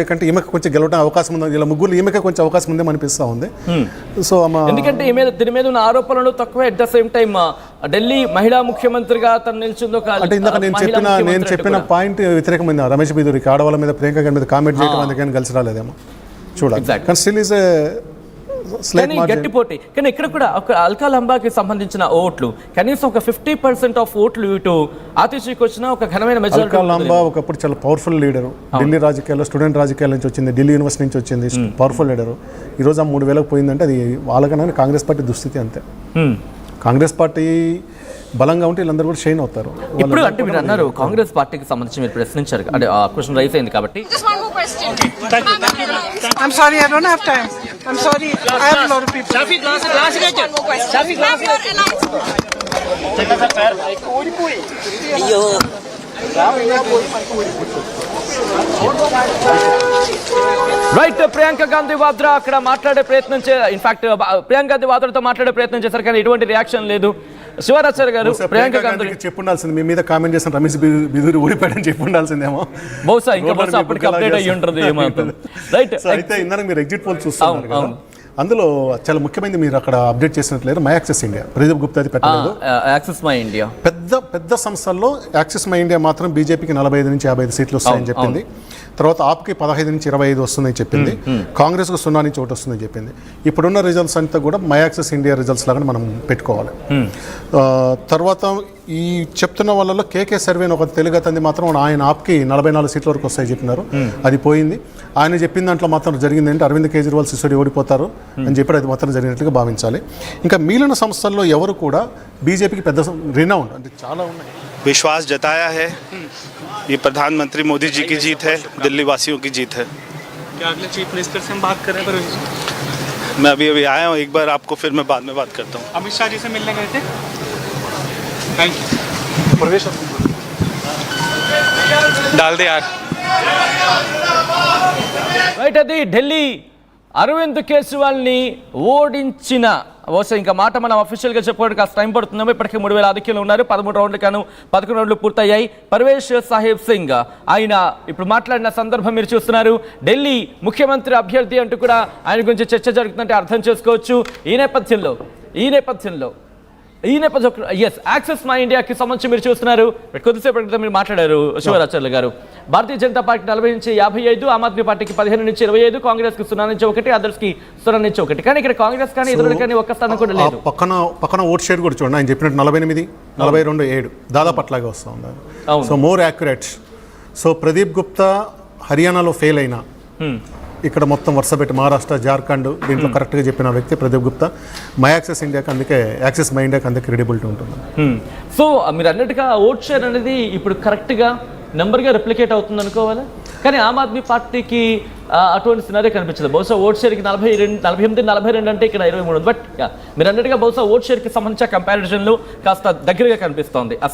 కంటే ఈమెకు కొంచెం గెలవడం అవకాశం ఉంది, ఇలా ముగ్గురు ఈమెకే కొంచెం అవకాశం ఉందేమో అనిపిస్తూ ఉంది. సో ఎందుకంటే దీని మీద ఉన్న ఆరోపణలు తక్కువ, at the same time Delhi మహిళా ముఖ్యమంత్రిగా తను నిలిచిందో అంటే ఇందాక నేను చెప్పిన పాయింట్ వ్యతిరేకమైన రమేష్ బిదూరికి ఆడవాళ్ళ మీద ప్రియాంక గారి మీద కామెంట్ చేయడం అందుకని కలిసి రాలేదేమో చూడాలి. కానీ స్టిల్ ఈజ్ గట్టి పోటీ. కానీ ఇక్కడ కూడా ఒక అల్కా లంబాకి సంబంధించిన ఓట్లు కనీసం ఒక 50% ఆఫ్ ఓట్లు ఇటు ఆతిషికి వచ్చిన ఒక ఘనమైన మెజారిటీ. అల్కా లంబా ఒకప్పుడు చాలా పవర్ఫుల్ లీడర్, ఢిల్లీ రాజకీయాల్లో స్టూడెంట్ రాజకీయాల నుంచి వచ్చింది, ఢిల్లీ యూనివర్సిటీ నుంచి వచ్చింది, పవర్ఫుల్ లీడర్. ఈ రోజు ఆ 3,000కు పోయిందంటే అది వాళ్ళకన్నా కాంగ్రెస్ పార్టీ దుస్థితి అంతే. కాంగ్రెస్ పార్టీ బలంగా ఉంటే వీళ్ళందరూ కూడా షైన్ అవుతారు. ఇప్పుడు అంటే మీరు అన్నారు కాంగ్రెస్ పార్టీకి సంబంధించి మీరు ప్రశ్నించారు, అంటే ఆ క్వశ్చన్ రైజ్ అయింది కాబట్టి. I'm sorry, I don't have time. I'm sorry, I have a lot of people. Shafi, glass అయ్యో రైట్. ప్రియాంక గాంధీ వాద్రా అక్కడ మాట్లాడే ప్రయత్నం ఇన్ఫాక్ట్ ప్రియాంక గాంధీ వాద్రాతో మాట్లాడే ప్రయత్నం చేశారు, కానీ ఎటువంటి రియాక్షన్ లేదు. శివరాచార్య గారు ప్రియాంక గాంధీ చెప్పుండాల్సింది, మీ మీద కామెంట్ చేసిన రమేష్ బిదూరి ఊడిపోయాడని చెప్పుండాల్సిందేమో, బహుశా ఇంకా అప్పటికి అప్డేట్ అయ్యి ఉంటుంది ఏమవుతుంది. రైట్. అయితే ఇందాక మీరు ఎగ్జిట్ పోల్ చూస్తున్నారు కదా, అందులో చాలా ముఖ్యమైనది మీరు అక్కడ అప్డేట్ చేసినట్లేదు. My access India Pradeep Gupta అది పెట్టలేదు. యాక్సెస్ మై ఇండియా పెద్ద సంస్థల్లో యాక్సెస్ మై ఇండియా మాత్రం బీజేపీకి 45 నుంచి 55 సీట్లు వస్తాయని చెప్పింది. తర్వాత ఆప్కి 15 నుంచి 25 వస్తుందని చెప్పింది. కాంగ్రెస్కు 0 నుంచి 1 వస్తుందని చెప్పింది. ఇప్పుడున్న రిజల్ట్స్ అంతా కూడా మై యాక్సెస్ ఇండియా రిజల్ట్స్ లాగా మనం పెట్టుకోవాలి. తర్వాత ఈ చెప్తున్న వాళ్ళలో కేకే సర్వే అని ఒక తెలుగు అతని మాత్రం ఆయన ఆప్కి 44 సీట్ల వరకు వస్తాయి చెప్పినారు, అది పోయింది. ఆయన చెప్పిన దాంట్లో మాత్రం జరిగిందంటే అరవింద్ కేజ్రీవాల్ సిసోడి ఓడిపోతారు అని చెప్పి అది మాత్రం జరిగినట్లుగా భావించాలి. ఇంకా మిగిలిన సంస్థల్లో ఎవరు కూడా బీజేపీకి పెద్ద రినౌండ్ అంటే చాలా ఉన్నాయి. विश्वास जताया है, ये प्रधानमंत्री मोदी जी की जीत है, दिल्ली वासियों की जीत है. क्या अगले चीफ मिनिस्टर से हम बात करें? पर मैं अभी आया हूँ, एक बार आपको फिर मैं बाद में बात करता हूँ. अमित शाह जी से मिलने गए थे. Thank you. प्रवेश डाल दे यार. రైట్. అది ఢిల్లీ అరవింద్ కేజ్రీవాల్ని ఓడించిన బహుశా ఇంకా మాట మనం అఫీషియల్గా చెప్పుకోవడానికి కాస్త టైం పడుతుందేమో. ఇప్పటికీ 3,000 ఆధిక్యంలో ఉన్నారు. 13 రౌండ్లు కాను 11 రౌండ్లు పూర్తయ్యాయి. పర్వేష్ సాహిబ్ సింగ్ ఆయన ఇప్పుడు మాట్లాడిన సందర్భం మీరు చూస్తున్నారు. ఢిల్లీ ముఖ్యమంత్రి అభ్యర్థి అంటూ కూడా ఆయన గురించి చర్చ జరుగుతుందంటే అర్థం చేసుకోవచ్చు. ఈ నేపథ్యంలో ఎస్ యాక్సెస్ మై ఇండియాకి సంబంధించి మీరు చూస్తున్నారు. కొద్దిసేపు క్రితం మీరు మాట్లాడారు శివరాచార్య గారు. భారతీయ జనతా పార్టీ 40 నుంచి 55, ఆమ్ ఆద్మీ పార్టీకి 15 నుంచి 25, కాంగ్రెస్కి 0 నుంచి 1, అదర్స్కి 0 నుంచి 1. కానీ ఇక్కడ కాంగ్రెస్ కానీ ఇతరులు కానీ ఒక్క స్థానం కూడా లేదు. పక్కన ఓట్ షేర్ కూడా చూడండి, ఆయన చెప్పినట్టు 48, 42, 7 దాదాపు అట్లాగే వస్తూ ఉంది. So more accurate. So Pradeep Gupta హర్యానాలో ఫెయిల్ అయినా ఇక్కడ మొత్తం వరుస పెట్టి మహారాష్ట్ర, జార్ఖండ్ దీంట్లో కరెక్ట్గా చెప్పిన వ్యక్తి ప్రదీప్ గుప్తా. మై యాక్సెస్ ఇండియాకి అందుకే యాక్సెస్ మై ఇండియాకి అందుకే క్రెడిబిలిటీ ఉంటుంది. సో మీరు అన్నట్టుగా ఓట్ షేర్ అనేది ఇప్పుడు కరెక్ట్గా నెంబర్గా రిప్లికేట్ అవుతుంది అనుకోవాలి. కానీ ఆమ్ ఆద్మీ పార్టీకి అటువంటి సినారియో కనిపించదు. బహుశా ఓట్ షేర్కి 48, 42 అంటే ఇక్కడ 23. బట్ మీరు అన్నట్టుగా బహుశా ఓట్ షేర్కి సంబంధించిన కంపారిజన్లు కాస్త దగ్గరగా కనిపిస్తోంది. ఆ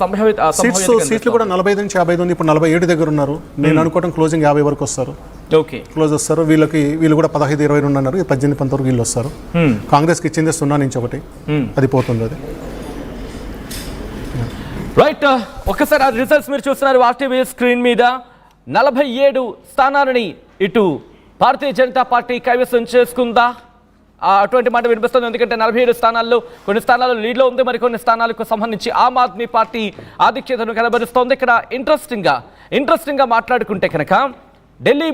సీట్లు కూడా 45 నుంచి 50 ఉంది. ఇప్పుడు 47 దగ్గర ఉన్నారు. నేను అనుకోవడం క్లోజింగ్ 50 వరకు వస్తారు. ఓకే, క్లోజ్ వస్తారు. వీళ్ళు కూడా 15, 22 ఉన్నారు. 18, 19 వరకు వీళ్ళు వస్తారు. కాంగ్రెస్కి ఇచ్చింది 0 నుంచి 1, అది పోతుంది. అది రైట్. ఒక్కసారి ఆ రిజల్ట్స్ మీరు చూస్తున్నారు ఆర్టీవీ స్క్రీన్ మీద. 47 స్థానాలని ఇటు భారతీయ జనతా పార్టీ కైవసం చేసుకుందా అటువంటి మాట వినిపిస్తుంది. ఎందుకంటే 47 స్థానాల్లో కొన్ని స్థానాల్లో లీడ్లో ఉంది, మరికొన్ని స్థానాలకు సంబంధించి ఆమ్ ఆద్మీ పార్టీ ఆధిక్యతను కనబరుస్తోంది. ఇక్కడ ఇంట్రెస్టింగ్గా మాట్లాడుకుంటే కనుక ఢిల్లీ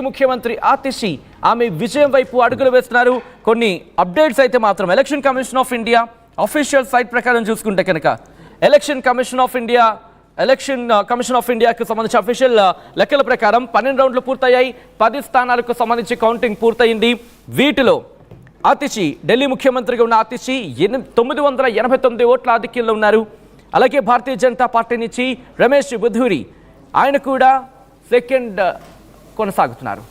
ముఖ్యమంత్రి ఆతిషి ఆమె విజయం వైపు అడుగులు వేస్తున్నారు. కొన్ని అప్డేట్స్ అయితే మాత్రం election commission of India official site ప్రకారం చూసుకుంటే కనుక ఎలక్షన్ కమిషన్ ఆఫ్ ఇండియాకు సంబంధించి అఫీషియల్ లెక్కల ప్రకారం 12 రౌండ్లు పూర్తయ్యాయి. 10 స్థానాలకు సంబంధించి కౌంటింగ్ పూర్తయింది. వీటిలో ఆతిషి, ఢిల్లీ ముఖ్యమంత్రిగా ఉన్న ఆతిషి 989 ఓట్ల ఆధిక్యంలో ఉన్నారు. అలాగే భారతీయ జనతా పార్టీ నుంచి రమేష్ బిధూరి ఆయన కూడా సెకండ్ కొనసాగుతున్నారు,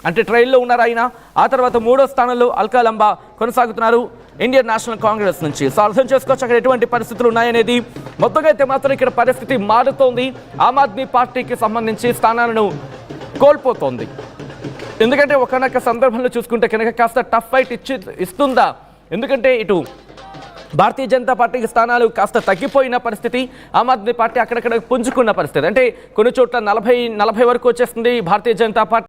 అంటే ట్రైల్లో ఉన్నారు ఆయన. ఆ తర్వాత 3వ స్థానంలో అల్కా లంబా కొనసాగుతున్నారు ఇండియన్ నేషనల్ కాంగ్రెస్ నుంచి. సో అర్థం చేసుకోవచ్చు అక్కడ ఎటువంటి పరిస్థితులు ఉన్నాయనేది. మొత్తంగా అయితే మాత్రం ఇక్కడ పరిస్థితి మారుతోంది. ఆమ్ ఆద్మీ పార్టీకి సంబంధించి స్థానాలను కోల్పోతోంది. ఎందుకంటే ఒకనొక సందర్భంలో చూసుకుంటే కనుక కాస్త టఫ్ ఫైట్ ఇస్తుందా. ఎందుకంటే ఇటు భారతీయ జనతా పార్టీకి స్థానాలు కాస్త తగ్గిపోయిన పరిస్థితి, ఆమ్ ఆద్మీ పార్టీ అక్కడక్కడ పుంజుకున్న పరిస్థితి. అంటే కొన్ని చోట్ల 40 వరకు వచ్చేస్తుంది భారతీయ జనతా పార్టీ.